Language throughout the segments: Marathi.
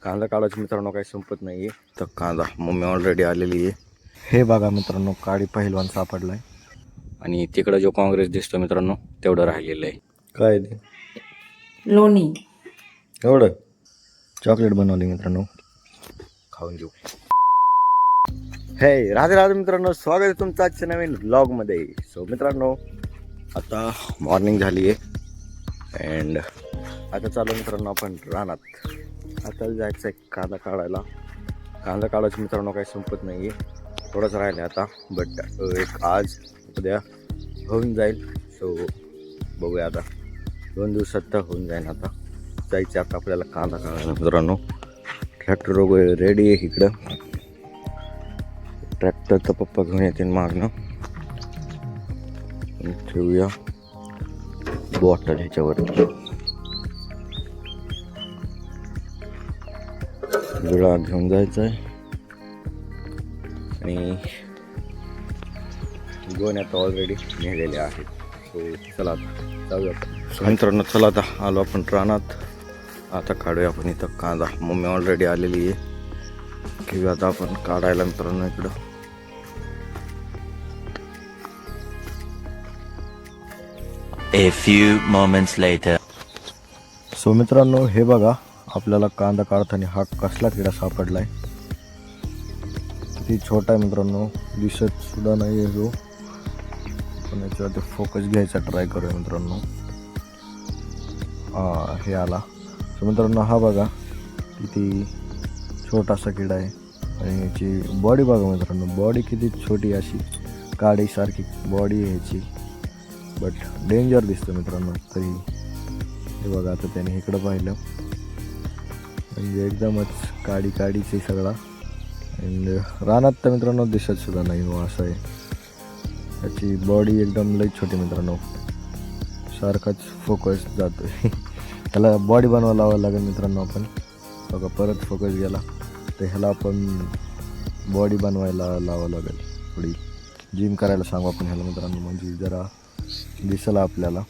कांदा काढायचं मित्रांनो काही संपत नाही आहे. तर कांदा मम्मी ऑलरेडी आलेली आहे. हे बघा मित्रांनो, काळी पहिलवान सापडलाय. आणि तिकडं जो काँग्रेस दिसतो मित्रांनो तेवढं राहिलेलं आहे. काय ते लोणी. एवढं चॉकलेट बनवली मित्रांनो, खाऊन घेऊ. हे राधे राधे मित्रांनो, स्वागत आहे तुमचं आजच्या नवीन व्लॉगमध्ये. सो मित्रांनो, आता मॉर्निंग झाली आहे अँड आता चालू मित्रांनो आपण रानात. आता जायचं आहे कांदा काढायला. कांदा काढायचं मित्रांनो काही संपत नाही आहे, थोडंच राहिलं आता. बट एक आज उद्या होऊन जाईल. सो बघूया आता, 2 दिवसात तर होऊन जाईल. आता जायचं आता आपल्याला कांदा काढायला मित्रांनो. ट्रॅक्टर वगैरे रेडी आहे इकडं. ट्रॅक्टरचा पप्पा घेऊन येतील मागणं. ठेवूया बॉटल ह्याच्यावरती. विळा घेऊन जायचं आहे आणि गोण्या आता ऑलरेडी नेलेल्या आहेत. सो चला आता जाऊया. मित्रांनो चला आता आलो आपण रानात. आता काढूया आपण इथं कांदा. मम्मी ऑलरेडी आलेली आहे. घेऊया आता आपण काढायला मित्रांनो इकडं. A few moments later. So मित्रांनो हे बघा, आपल्याला कांदा काढताना हा कसला किडा सापडलाय. किती छोटा आहे मित्रांनो, दिसत सुद्धा नाही आहे जो. पण याच्यावरती फोकस घ्यायचा ट्राय करूया मित्रांनो. हे आला. सो मित्रांनो हा बघा किती छोटासा किडा आहे. आणि याची बॉडी बघा मित्रांनो, बॉडी किती छोटी, अशी काडीसारखी बॉडी आहे ह्याची. बट डेंजर दिसतं मित्रांनो. तरी हे बघा, आता त्याने इकडं पाहिलं म्हणजे एकदमच काडीचे सगळा. अँड रानात तर मित्रांनो दिसत सुद्धा नाही हो, असं आहे. त्याची बॉडी एकदम लई छोटी मित्रांनो, सारखाच फोकस जातो. त्याला बॉडी बनवायला लावावं लागेल मित्रांनो आपण. बघा परत फोकस गेला, तर ह्याला आपण बॉडी बनवायला लावावं लागेल. थोडी जिम करायला सांगू आपण ह्याला मित्रांनो, म्हणजे जरा दिसला आपल्याला.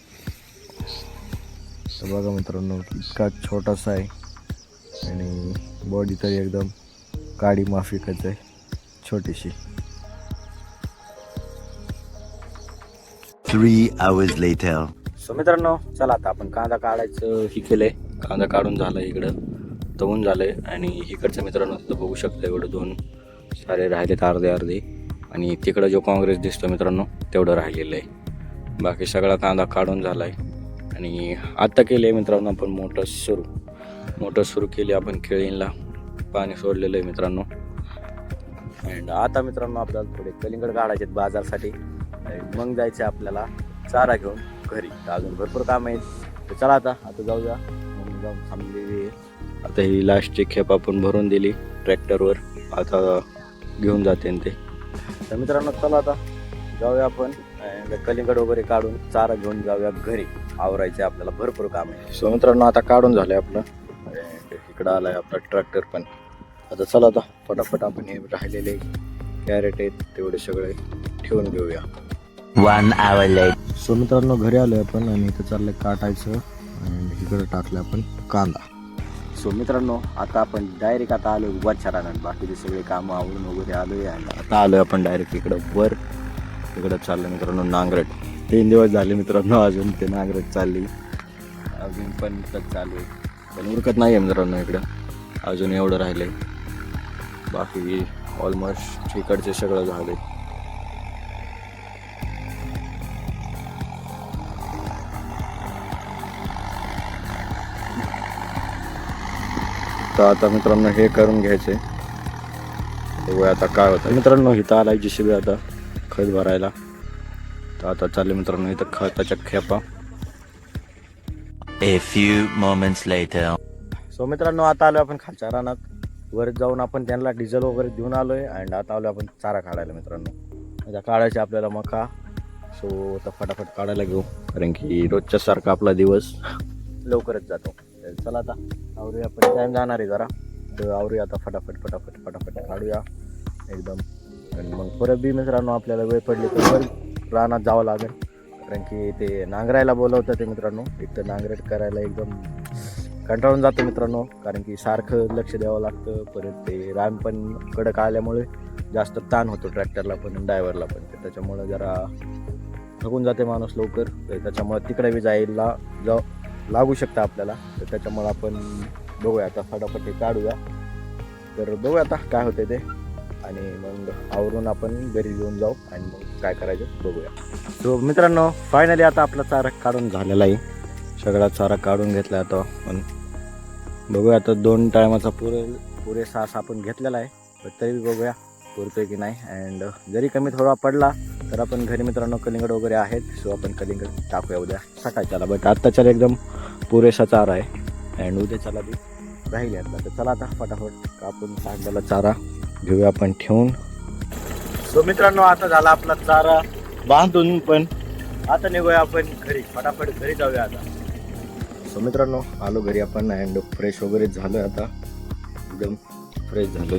तर बघा मित्रांनो इतका छोटासा आहे आणि बॉडी तरी एकदम काडी माफिकच आहे, छोटीशी. 3 hours later. सो मित्रांनो चला आता आपण कांदा काढायचं ही केलंय. कांदा काढून झालं, इकडं तवून झालंय. आणि इकडचं मित्रांनो तिथं बघू शकता एवढं 2 सारे राहिलेत अर्धे अर्धे. आणि तिकडं जो काँग्रेस दिसतो मित्रांनो तेवढं राहिलेलं आहे. बाकी सगळा कांदा काढून झाला आहे. आणि आत्ता केले मित्रांनो आपण मोटर सुरू केली आपण. केळींना पाणी सोडलेलं आहे मित्रांनो. अँड आता मित्रांनो आपल्याला थोडे कलिंगड काढायचे आहेत बाजारसाठी. मग जायचे आपल्याला चारा घेऊन घरी. अजून भरपूर काम आहेत. तर चला आता जाऊया. मग जाऊन थांबलेली आहे. आता ही लास्टची खेप आपण भरून दिली ट्रॅक्टरवर. आता घेऊन जाते ते. तर मित्रांनो चला आता जाऊया आपण. कलिंगड वगैरे काढून चारा घेऊन जाऊया घरी. आवरायचे आपल्याला, भरपूर काम आहे. सो मित्रांनो आता काढून झालं आपलं. इकडं आलाय आपला ट्रॅक्टर पण. आता चला आता फटाफट आपण हे राहिलेले कॅरेट आहेत तेवढे सगळे ठेवून घेऊया. 1 hour later. सो मित्रांनो घरी आलोय आपण आणि इथं चाललंय काटायचं. आणि इकडं टाकलं आपण कांदा. सो मित्रांनो आता आपण डायरेक्ट आता आलोय वरच्या रानात. बाकीचे सगळे कामं आवरून वगैरे आलोय आणि आता आलोय आपण डायरेक्ट इकडं वर. इकडं चाललं मित्रांनो नांगरट. 3 दिवस झाले मित्रांनो अजून ते नांगरट चालली. अजून पण इथंच चालू आहे, पण उरकत नाही आहे मित्रांनो. इकडं अजून एवढं राहिलंय. बाकी ऑलमोस्ट इकडचे सगळं झाले. तर आता मित्रांनो हे करून घ्यायचे. बघूया आता काय होतं. मित्रांनो इथं आलाय JCB आता खत भरायला. तर आता चालले मित्रांनो इथं खताच्या खेपा. A few moments later. So मित्रांनो आता आलो आपण खालच्या रानात. वर जाऊन आपण त्यांना डिझेल वगैरे देऊन आलोय. अँड आता आलो आपण चारा काढायला मित्रांनो. आता काढायचे आपल्याला मका. सो आता फटाफट काढायला घेऊ, कारण की रोजच्या सारखा आपला दिवस लवकरच जातो. चला आता आवरूया. आपण टाईम जाणार आहे जरा, तर आवरूया आता फटाफट काढूया एकदम. आणि मग परत बी मित्रांनो आपल्याला वेळ पडली तर परत रानात जावं लागेल, कारण की ते नांगरायला बोलवतं ते मित्रांनो. एक तर नांगरट करायला एकदम कंटाळून जातो मित्रांनो, कारण की सारखं लक्ष द्यावं लागतं. परत ते रान पण कडक आल्यामुळे जास्त ताण होतो ट्रॅक्टरला पण ड्रायव्हरला पण, तर त्याच्यामुळं जरा थकून जाते माणूस लवकर. तर त्याच्यामुळं तिकडे बी लागू शकतं आपल्याला. तर त्याच्यामुळं आपण बघूया आता फटाफट हे काढूया. तर बघूया आता काय होते ते, आणि मग आवरून आपण घरी घेऊन जाऊ आणि मग काय करायचं बघूया. सो मित्रांनो, फायनली आता आपला चारा काढून झालेला आहे. सगळा चारा काढून घेतला आता पण बघूया आता 2 टायमाचा पुरेसा असा आपण घेतलेला आहे. पण तरी बघूया पुरतोय की नाही. अँड जरी कमी थोडा पडला तर आपण घरी मित्रांनो कलिंगड वगैरे आहेत, सो आपण कलिंगड टाकूया उद्या सकाळच्याला. बट आत्ताच्याला एकदम पुरेसा चारा आहे अँड उद्याच्याला बी राहील यातला. तर चला आता फटाफट कापून टाकलेला चारा घेऊया आपण ठेवून. सो मित्रांनो, आता झाला आपला चारा बांधून, पण आता निघूया आपण घरी. फटाफट घरी जाऊया आता. सो मित्रांनो, आलो घरी आपण अँड फ्रेश वगैरे झालं, आता एकदम फ्रेश झालं.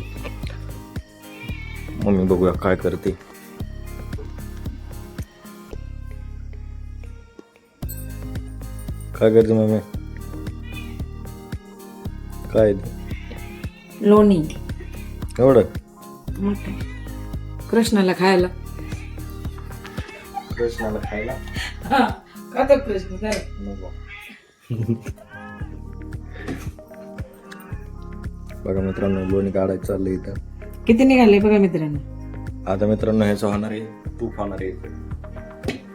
मम्मी बघूया काय करते. काय करते मम्मी? काय लोणी. एवढं मग काय? कृष्णाला खायला. कृष्णाला खायला खातो कृष्ण जरा. नको. बघा मित्रांनो, लोणी काढायचं चाललंय इथं. किती निघाले बघा मित्रांनो. आता मित्रांनो ह्याचं होणार आहे तूप होणार आहे.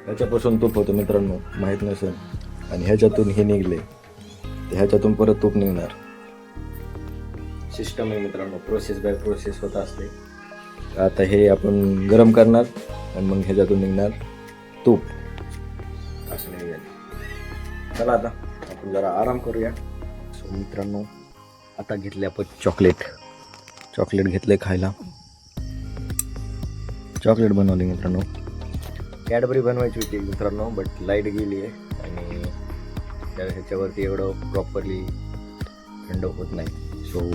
ह्याच्यापासून तूप होतं मित्रांनो, माहीत नसेल. आणि ह्याच्यातून हे निघले, ह्याच्यातून परत तूप निघणार. सिस्टम आहे मित्रांनो, प्रोसेस बाय प्रोसेस होत असते. आता हे आपण गरम करणार आणि मग ह्याच्यातून निघणार तूप. असं निघेल. चला आता आपण जरा आराम करूया. सो मित्रांनो, आता घेतले आपण चॉकलेट घेतले खायला. चॉकलेट बनवली मित्रांनो. कॅडबरी बनवायची होती मित्रांनो, बट लाईट गेली आहे आणि ह्याच्यावरती एवढं प्रॉपरली थंड होत नाही. सो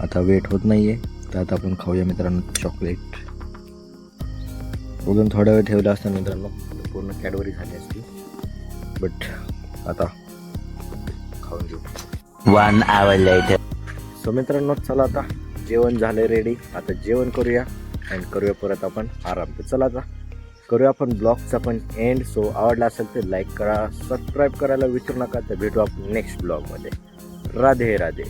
आता वेट होत नाही आहे, तर आता आपण खाऊया मित्रांनो चॉकलेट. अजून थोडा वेळ ठेवला असता मित्रांनो पूर्ण कॅडबरी झाली असती, बट आता खाऊन घेऊ. 1 hour later. सो मित्रांनो, चला आता जेवण झालं रेडी. आता जेवण करूया अँड करूया परत आपण आराम. तर चला आता करूया आपण ब्लॉगचा पण एंड. सो आवडला असेल तर लाईक करा, सबस्क्राईब करायला विसरू नका. तर भेटू आपण नेक्स्ट ब्लॉगमध्ये. राधे राधे.